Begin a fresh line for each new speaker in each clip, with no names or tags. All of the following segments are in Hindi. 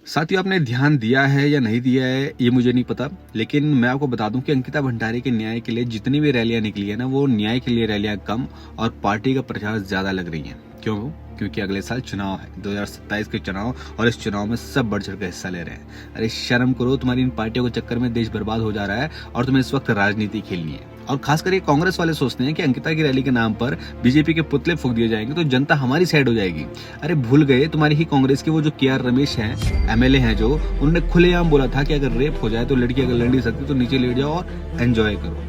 साथियों, आपने ध्यान दिया है या नहीं दिया है ये मुझे नहीं पता, लेकिन मैं आपको बता दूं कि अंकिता भंडारी के न्याय के लिए जितनी भी रैलियां निकली है ना, वो न्याय के लिए रैलियां कम और पार्टी का प्रचार ज्यादा लग रही हैं। क्यों? क्योंकि अगले साल चुनाव है, 2027 के चुनाव, और इस चुनाव में सब बढ़ चढ़ कर हिस्सा ले रहे हैं। अरे शर्म करो, तुम्हारी इन पार्टियों के चक्कर में देश बर्बाद हो जा रहा है और तुम्हें इस वक्त राजनीति खेलनी है। और खासकर ये कांग्रेस वाले सोचते हैं कि अंकिता की रैली के नाम पर बीजेपी के पुतले फूंक दिए जाएंगे तो जनता हमारी साइड हो जाएगी। अरे भूल गए, तुम्हारी ही कांग्रेस के वो जो के आर रमेश हैं, एमएलए हैं, जो उन्होंने खुलेआम बोला था कि अगर रेप हो जाए तो लड़की अगर लड़ नहीं सकती तो नीचे लेट जाओ और एंजॉय करो।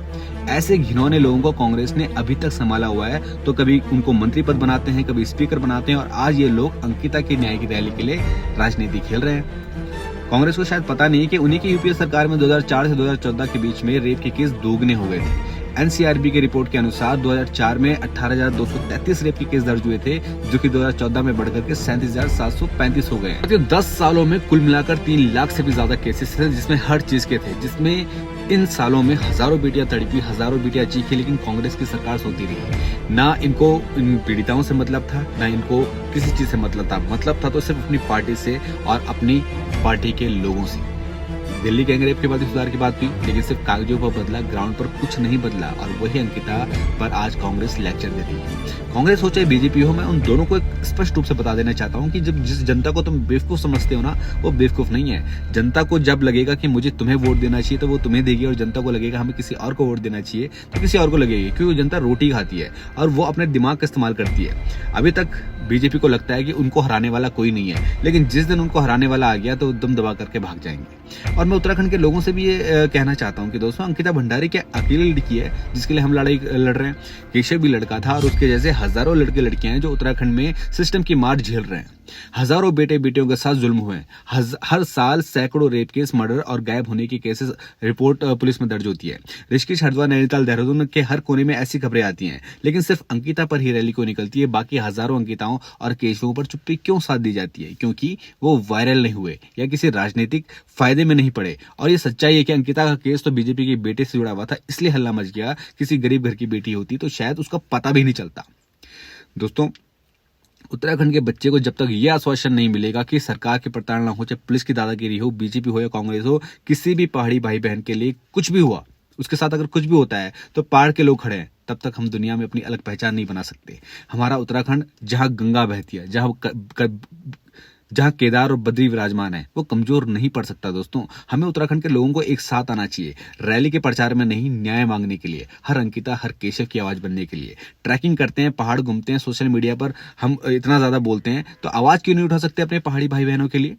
ऐसे घिनौने लोगों को कांग्रेस ने अभी तक संभाला हुआ है, तो कभी उनको मंत्री पद बनाते हैं, कभी स्पीकर बनाते हैं, और आज ये लोग अंकिता की न्याय की रैली के लिए राजनीति खेल रहे हैं। कांग्रेस को शायद पता नहीं कि उन्हीं की यूपीए सरकार में 2004 से 2014 के बीच में रेप के केस दोगुने हो गए थे। एनसीआरबी की रिपोर्ट के अनुसार 2004 में 18,233 रेप के केस दर्ज हुए थे, जो कि 2014 में बढ़कर के 37,735 हो गए। 10 सालों में कुल मिलाकर 3 लाख से भी ज्यादा केसेस थे, जिसमें हर चीज के थे, जिसमें इन सालों में हजारों बेटियां तड़पी, हजारों बेटियां चीखी, लेकिन कांग्रेस की सरकार सोती रही। ना इनको इन पीड़िताओं से मतलब था, ना इनको किसी चीज से मतलब था तो सिर्फ अपनी पार्टी से और अपनी पार्टी के लोगों से। दिल्ली गैंगरेप के बाद सुधार की बात हुई, लेकिन सिर्फ कागजों पर बदला, ग्राउंड पर कुछ नहीं बदला, और वही अंकिता पर आज कांग्रेस लेक्चर दे रही है। कांग्रेस हो चाहे बीजेपी हो, मैं उन दोनों को एक स्पष्ट रूप से बता देना चाहता हूं कि जब जिस जनता को तुम बेवकूफ समझते हो ना, वो बेवकूफ नहीं है। जनता को जब लगेगा कि मुझे तुम्हें वोट देना चाहिए तो वो तुम्हें देगी, और जनता को लगेगा हमें किसी और को वोट देना चाहिए तो किसी और को लगेगी, क्योंकि जनता रोटी खाती है और वो अपने दिमाग का इस्तेमाल करती है। अभी तक बीजेपी को लगता है कि उनको हराने वाला कोई नहीं है, लेकिन जिस दिन उनको हराने वाला आ गया तो दम दबा करके भाग जाएंगे। और मैं उत्तराखंड के लोगों से भी ये कहना चाहता हूं कि दोस्तों, अंकिता भंडारी क्या अकेली लड़की है जिसके लिए हम लड़ाई लड़ रहे हैं? केशव भी लड़का था, और उसके जैसे हजारों लड़के लड़कियां हैं जो उत्तराखंड में सिस्टम की मार झेल रहे हैं। हजारों बेटे बेटियों के साथ जुल्म हुए। हर साल सैकड़ों रेप केस, मर्डर और गायब होने की केसेस रिपोर्ट पुलिस में दर्ज होती है। ऋषिकेश, हरिद्वार, नैनीताल, देहरादून के हर कोने में ऐसी खबरें आती हैं, लेकिन सिर्फ अंकिता पर ही रैली को निकलती है। बाकी हजारों अंकिताओं और केशवों पर चुप्पी क्यों साथ दी जाती है? क्योंकि वो वायरल नहीं हुए या किसी राजनीतिक फायदे में नहीं पड़े। और ये सच्चाई है कि अंकिता का केस तो बीजेपी के बेटे से जुड़ा हुआ था, इसलिए हल्ला मच गया। किसी गरीब घर की बेटी होती तो शायद उसका पता भी नहीं चलता। दोस्तों, उत्तराखंड के बच्चे को जब तक यह आश्वासन नहीं मिलेगा कि सरकार की प्रताड़ना हो, चाहे पुलिस की दादागिरी हो, बीजेपी हो या कांग्रेस हो, किसी भी पहाड़ी भाई बहन के लिए कुछ भी हुआ, उसके साथ अगर कुछ भी होता है तो पहाड़ के लोग खड़े हैं, तब तक हम दुनिया में अपनी अलग पहचान नहीं बना सकते। हमारा उत्तराखंड, जहां गंगा बहती है, जहां केदार और बद्री विराजमान है, वो कमजोर नहीं पड़ सकता। दोस्तों, हमें उत्तराखंड के लोगों को एक साथ आना चाहिए, रैली के प्रचार में नहीं, न्याय मांगने के लिए, हर अंकिता, हर केशव की आवाज बनने के लिए। ट्रैकिंग करते हैं, पहाड़ घूमते हैं, सोशल मीडिया पर हम इतना ज्यादा बोलते हैं, तो आवाज क्यों नहीं उठा सकते अपने पहाड़ी भाई बहनों के लिए?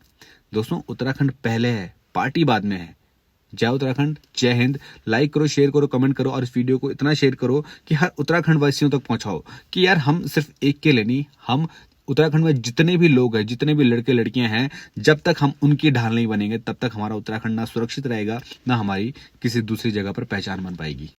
दोस्तों, उत्तराखंड पहले है, पार्टी बाद में है। जय उत्तराखंड, जय हिंद। लाइक करो, शेयर करो, कमेंट करो, और इस वीडियो को इतना शेयर करो कि हर उत्तराखंड वासियों तक पहुंचाओ कि यार हम सिर्फ एक के लिए नहीं, हम उत्तराखंड में जितने भी लोग हैं, जितने भी लड़के लड़कियां हैं, जब तक हम उनकी ढाल नहीं बनेंगे, तब तक हमारा उत्तराखंड ना सुरक्षित रहेगा, ना हमारी किसी दूसरी जगह पर पहचान बन पाएगी।